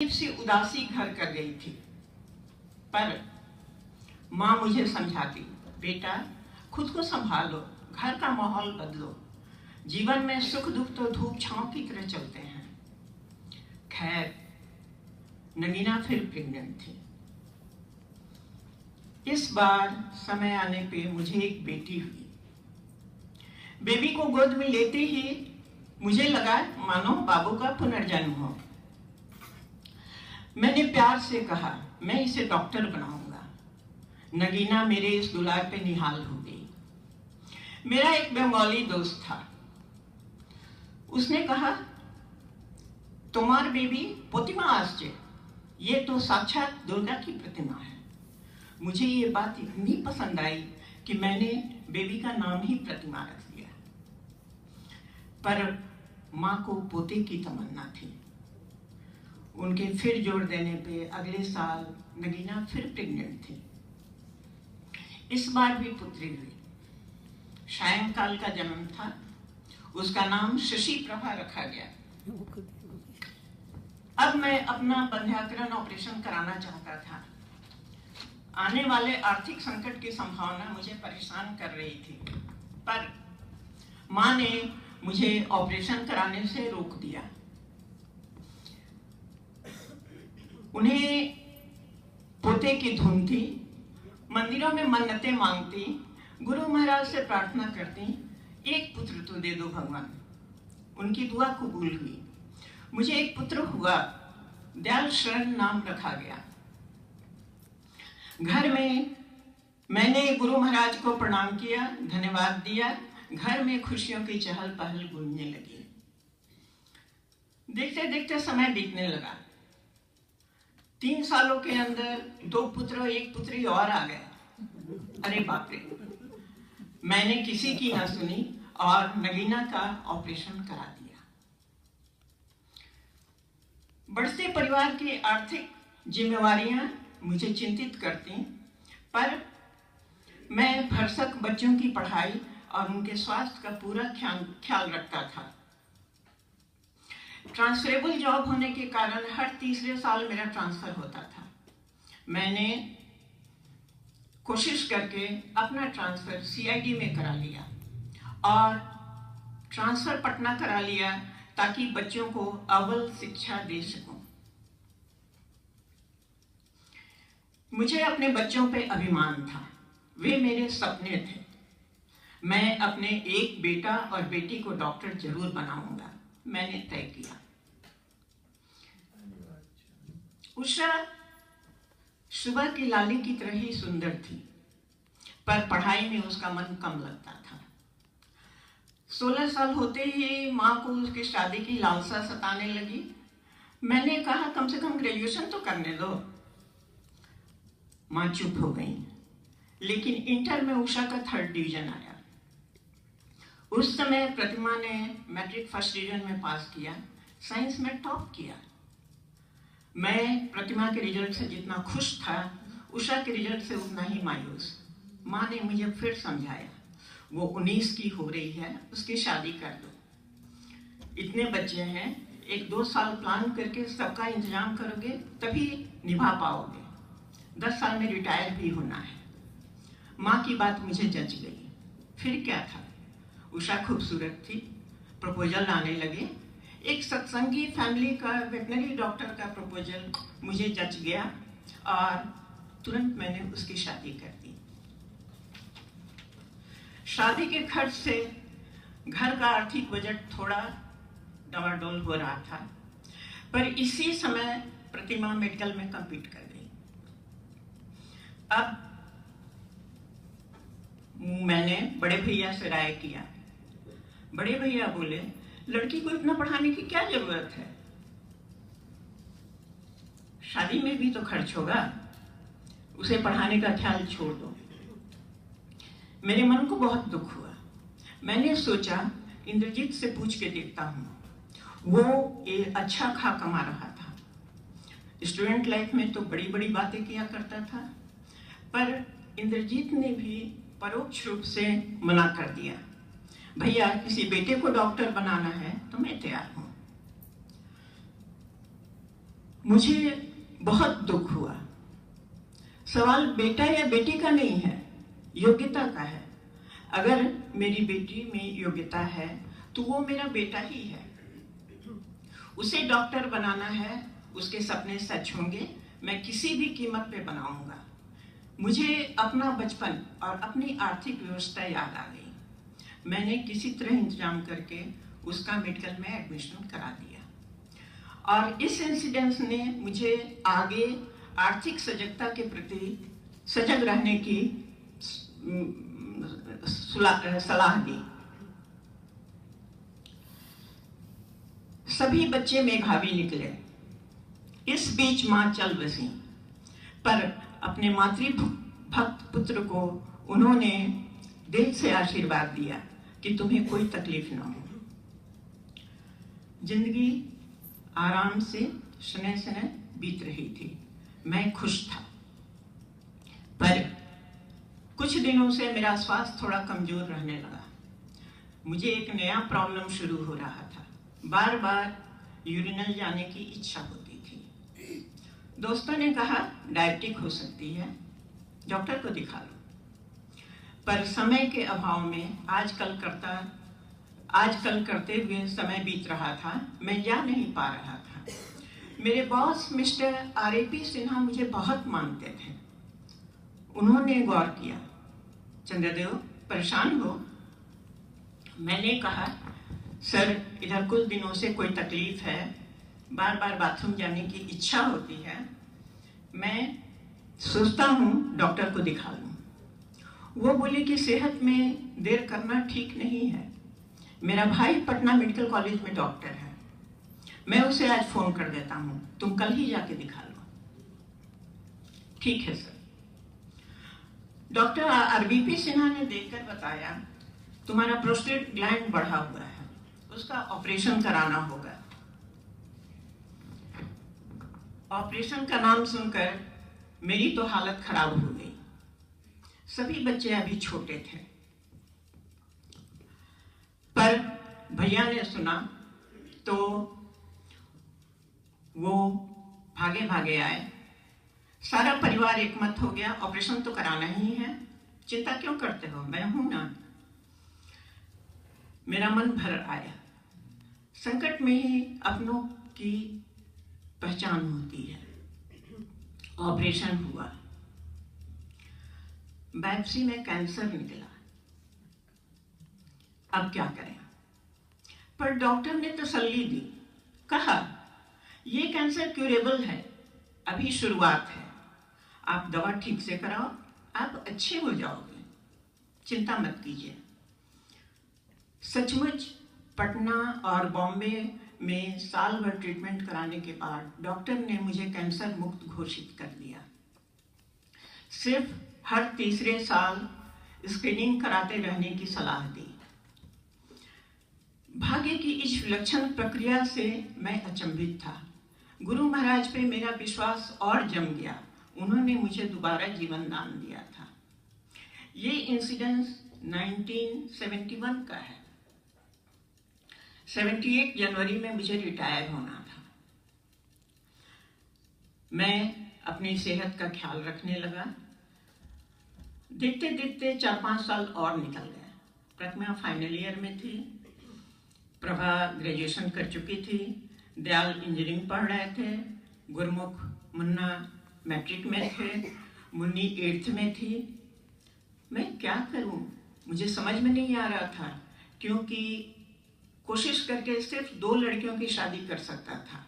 से उदासी घर कर गई थी, पर माँ मुझे समझाती, बेटा खुद को संभालो, घर का माहौल बदलो, जीवन में सुख दुख तो धूप छांव की तरह चलते हैं। खैर, नगीना फिर प्रेग्नेंट थी। इस बार समय आने पे मुझे एक बेटी हुई। बेबी को गोद में लेते ही मुझे लगा मानो बाबू का पुनर्जन्म हो। मैंने प्यार से कहा, मैं इसे डॉक्टर बनाऊंगा। नगीना मेरे इस दुलार पे निहाल हो गई। मेरा एक बंगाली दोस्त था, उसने कहा, तुम्हार बेबी प्रतिमा आसचे, ये तो साक्षात दुर्गा की प्रतिमा है। मुझे ये बात इतनी पसंद आई कि मैंने बेबी का नाम ही प्रतिमा रख दिया। पर माँ को पोते की तमन्ना थी। उनके फिर जोर देने पे अगले साल नगीना फिर प्रेग्नेंट थी। इस बार भी पुत्री हुई। सायंकाल का जन्म था। उसका नाम शशि प्रभा रखा गया। अब मैं अपना बंध्याकरण ऑपरेशन कराना चाहता था। आने वाले आर्थिक संकट की संभावना मुझे परेशान कर रही थी, पर माँ ने मुझे ऑपरेशन कराने से रोक दिया। उन्हें पोते की धुन थी। मंदिरों में मन्नतें मांगती, गुरु महाराज से प्रार्थना करती, एक पुत्र तो दे दो भगवान। उनकी दुआ कबूल हुई। मुझे एक पुत्र हुआ। दयाल शरण नाम रखा गया। घर में मैंने गुरु महाराज को प्रणाम किया, धन्यवाद दिया। घर में खुशियों की चहल पहल गूंजने लगी। देखते देखते समय बीतने लगा। 3 सालों के अंदर 2 पुत्र, 1 पुत्री और आ गए। अरे बाप रे! मैंने किसी की ना सुनी और नगीना का ऑपरेशन करा दिया। बढ़ते परिवार की आर्थिक जिम्मेवारियां मुझे चिंतित करती, पर मैं भरसक बच्चों की पढ़ाई और उनके स्वास्थ्य का पूरा ख्याल रखता था। ट्रांसफरेबल जॉब होने के कारण हर तीसरे साल मेरा ट्रांसफर होता था। मैंने कोशिश करके अपना ट्रांसफर सीआईडी में करा लिया और ट्रांसफर पटना करा लिया, ताकि बच्चों को अव्वल शिक्षा दे सकूं। मुझे अपने बच्चों पे अभिमान था। वे मेरे सपने थे। मैं अपने एक बेटा और बेटी को डॉक्टर जरूर बनाऊंगा, मैंने तय किया। उषा सुबह की लाली की तरह ही सुंदर थी, पर पढ़ाई में उसका मन कम लगता था। 16 साल होते ही माँ को उसकी शादी की लालसा सताने लगी। मैंने कहा, कम से कम ग्रेजुएशन तो करने दो। माँ चुप हो गई। लेकिन इंटर में उषा का 3rd डिवीजन आया। उस समय प्रतिमा ने मैट्रिक 1st डिवीजन में पास किया, साइंस में टॉप किया। मैं प्रतिमा के रिजल्ट से जितना खुश था, उषा के रिजल्ट से उतना ही मायूस। माँ ने मुझे फिर समझाया, वो 19 की हो रही है, उसकी शादी कर दो। इतने बच्चे हैं, 1-2 साल प्लान करके सबका इंतजाम करोगे तभी निभा पाओगे। 10 साल में रिटायर भी होना है। माँ की बात मुझे जच गई। फिर क्या था, उषा खूबसूरत थी। प्रपोजल आने लगे। एक सत्संगी फैमिली का वेटनरी डॉक्टर का प्रपोजल मुझे जच गया और तुरंत मैंने उसकी शादी कर दी। शादी के खर्च से घर का आर्थिक बजट थोड़ा डवाडोल हो रहा था, पर इसी समय प्रतिमा मेडिकल में कम्पीट कर गई। अब मैंने बड़े भैया से राय किया। बड़े भैया बोले, लड़की को इतना पढ़ाने की क्या जरूरत है, शादी में भी तो खर्च होगा, उसे पढ़ाने का ख्याल छोड़ दो। मेरे मन को बहुत दुख हुआ। मैंने सोचा, इंद्रजीत से पूछ के देखता हूँ। वो एक अच्छा खा कमा रहा था। स्टूडेंट लाइफ में तो बड़ी बड़ी बातें किया करता था, पर इंद्रजीत ने भी परोक्ष रूप से मना कर दिया। भैया, किसी बेटे को डॉक्टर बनाना है तो मैं तैयार हूं। मुझे बहुत दुख हुआ। सवाल बेटा या बेटी का नहीं है, योग्यता का है। अगर मेरी बेटी में योग्यता है तो वो मेरा बेटा ही है। उसे डॉक्टर बनाना है, उसके सपने सच होंगे, मैं किसी भी कीमत पे बनाऊंगा। मुझे अपना बचपन और अपनी आर्थिक व्यवस्था याद आ गई। मैंने किसी तरह इंतजाम करके उसका मेडिकल में एडमिशन करा दिया और इस इंसिडेंस ने मुझे आगे आर्थिक सजगता के प्रति सजग रहने की सलाह दी। सभी बच्चे मेधावी निकले, इस बीच मां चल बसी, पर अपने मातृभक्त पुत्र को उन्होंने दिल से आशीर्वाद दिया कि तुम्हें कोई तकलीफ ना हो। जिंदगी आराम से स्नेह स्नेह बीत रही थी, मैं खुश था। पर कुछ दिनों से मेरा स्वास्थ्य थोड़ा कमजोर रहने लगा। मुझे एक नया प्रॉब्लम शुरू हो रहा था, बार बार यूरिनल जाने की इच्छा होती थी। दोस्तों ने कहा डायबिटिक हो सकती है, डॉक्टर को दिखा लो। पर समय के अभाव में आजकल करते हुए समय बीत रहा था, मैं जा नहीं पा रहा था। मेरे बॉस मिस्टर RAP सिन्हा मुझे बहुत मानते थे। उन्होंने गौर किया, चंद्रदेव परेशान हो? मैंने कहा सर, इधर कुछ दिनों से कोई तकलीफ है, बार बार बाथरूम जाने की इच्छा होती है, मैं सोचता हूँ डॉक्टर को दिखा लूँ। वो बोले कि सेहत में देर करना ठीक नहीं है। मेरा भाई पटना मेडिकल कॉलेज में डॉक्टर है, मैं उसे आज फोन कर देता हूँ, तुम कल ही जाके दिखा लो। ठीक है सर। डॉक्टर RBP सिन्हा ने देखकर बताया तुम्हारा प्रोस्टेट ग्लैंड बढ़ा हुआ है, उसका ऑपरेशन कराना होगा। ऑपरेशन का नाम सुनकर मेरी तो हालत खराब हो गई। सभी बच्चे अभी छोटे थे, पर भैया ने सुना तो वो भागे भागे आए। सारा परिवार एकमत हो गया, ऑपरेशन तो कराना ही है, चिंता क्यों करते हो, मैं हूं ना। मेरा मन भर आया। संकट में ही अपनों की पहचान होती है। ऑपरेशन हुआ, बायोप्सी में कैंसर निकला। अब क्या करें? पर डॉक्टर ने तसल्ली दी, कहा ये कैंसर क्यूरेबल है, अभी शुरुआत है, आप दवा ठीक से कराओ, आप अच्छे हो जाओगे, चिंता मत कीजिए। सचमुच पटना और बॉम्बे में साल भर ट्रीटमेंट कराने के बाद डॉक्टर ने मुझे कैंसर मुक्त घोषित कर दिया। सिर्फ हर तीसरे साल स्क्रीनिंग कराते रहने की सलाह दी। भाग्य की इस विलक्षण प्रक्रिया से मैं अचंभित था। गुरु महाराज पे मेरा विश्वास और जम गया, उन्होंने मुझे दोबारा जीवन दान दिया था। ये इंसिडेंस 1971 का है। 78 जनवरी में मुझे रिटायर होना था। मैं अपनी सेहत का ख्याल रखने लगा। देखते देखते 4-5 साल और निकल गए। प्रतिमा फाइनल ईयर में थी, प्रभा ग्रेजुएशन कर चुकी थी, दयाल इंजीनियरिंग पढ़ रहे थे, गुरमुख मुन्ना मैट्रिक में थे, मुन्नी 8th में थी। मैं क्या करूं, मुझे समझ में नहीं आ रहा था, क्योंकि कोशिश करके सिर्फ 2 लड़कियों की शादी कर सकता था,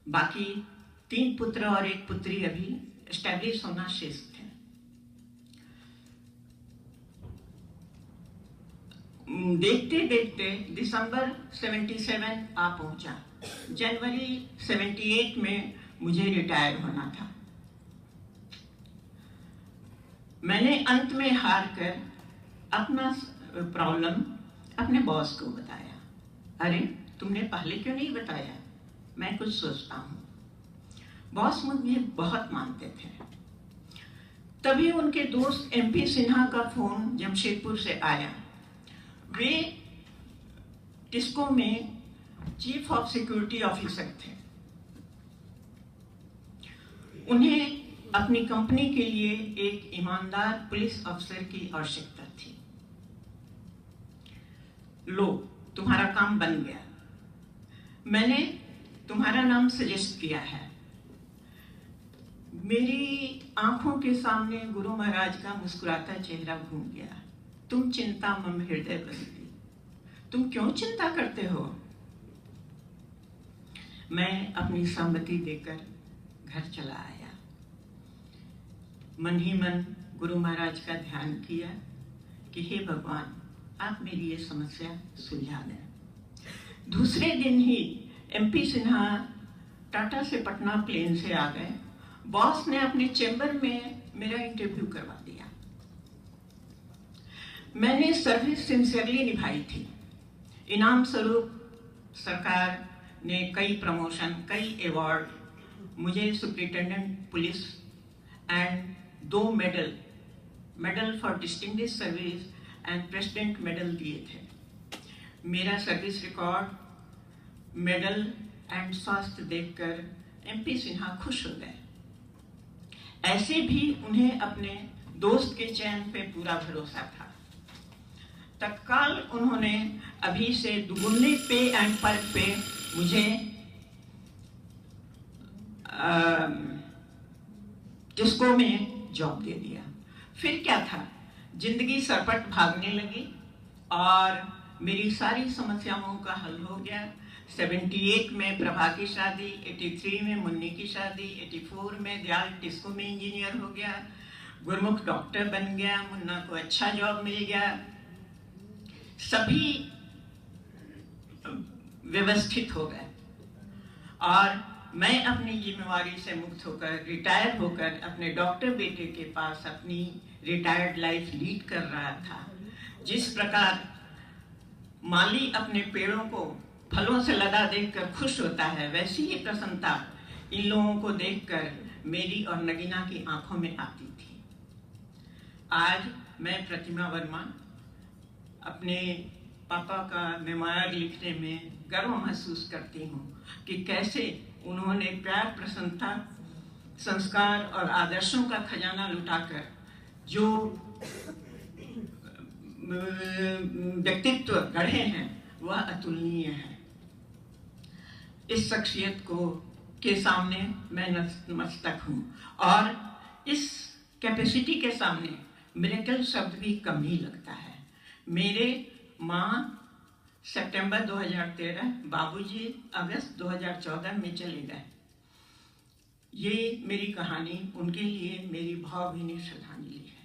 बाकी 3 पुत्र और 1 पुत्री अभी एस्टैब्लिश होना शेष थे। देखते देखते दिसंबर 77 आ पहुंचा। जनवरी 78 में मुझे रिटायर होना था। मैंने अंत में हार कर अपना प्रॉब्लम अपने बॉस को बताया। अरे तुमने पहले क्यों नहीं बताया, मैं कुछ सोचता हूँ। बॉस मुझे बहुत मानते थे। तभी उनके दोस्त MP सिन्हा का फोन जमशेदपुर से आया। वे टिस्को में चीफ ऑफ सिक्योरिटी ऑफिसर थे। उन्हें अपनी कंपनी के लिए एक ईमानदार पुलिस अफसर की आवश्यकता थी। लो, तुम्हारा काम बन गया। मैंने तुम्हारा नाम सजेस्ट किया है। मेरी आंखों के सामने गुरु महाराज का मुस्कुराता चेहरा घूम गया। तुम चिंता मम हृदय बसती, तुम क्यों चिंता करते हो? मैं अपनी सहमति देकर घर चला आया। मन ही मन गुरु महाराज का ध्यान किया कि हे भगवान, आप मेरी ये समस्या सुलझा दें। दूसरे दिन ही MP सिन्हा टाटा से पटना प्लेन से आ गए। बॉस ने अपने चेंबर में मेरा इंटरव्यू करवा दिया। मैंने सर्विस सिंसियरली निभाई थी। इनाम स्वरूप सरकार ने कई प्रमोशन, कई अवार्ड, मुझे superintendent police and 2 medal for distinguished service and president medal दिए थे। मेरा सर्विस रिकॉर्ड, मेडल एंड स्वास्थ्य देखकर MP सिन्हा खुश हो गए। ऐसे भी उन्हें अपने दोस्त के चयन पे पूरा भरोसा था। तत्काल उन्होंने अभी से दुगुने पे एंड पर्क पे मुझे टिस्को में जॉब दे दिया। फिर क्या था, जिंदगी सरपट भागने लगी और मेरी सारी समस्याओं का हल हो गया। 78 में प्रभा की शादी, 83 में मुन्नी की शादी, 84 में दयाल टिस्को में इंजीनियर हो गया, गुरमुख डॉक्टर बन गया, मुन्ना को अच्छा जॉब मिल गया। सभी व्यवस्थित हो गए और मैं अपनी जिम्मेवारी से मुक्त होकर, रिटायर होकर अपने डॉक्टर बेटे के पास अपनी रिटायर्ड लाइफ लीड कर रहा था। जिस प्रकार माली अपने पेड़ों को फलों से लदा देखकर खुश होता है, वैसी ही प्रसन्नता इन लोगों को देखकर मेरी और नगीना की आंखों में आती थी। आज मैं प्रतिमा वर्मा अपने पापा का मेमोयर लिखने में गर्व महसूस करती हूँ कि कैसे उन्होंने प्यार, प्रसन्नता, संस्कार और आदर्शों का खजाना लुटाकर जो व्यक्तित्व गढ़े हैं वह अतुलनीय है। इस शख्सियत को के सामने मैं नतमस्तक हूँ और इस कैपेसिटी के सामने मिरेकल शब्द भी कम ही लगता है। मेरे माँ सितंबर 2013, बाबूजी अगस्त 2014 में चले गए। ये मेरी कहानी उनके लिए मेरी भावभीनी श्रद्धांजलि है।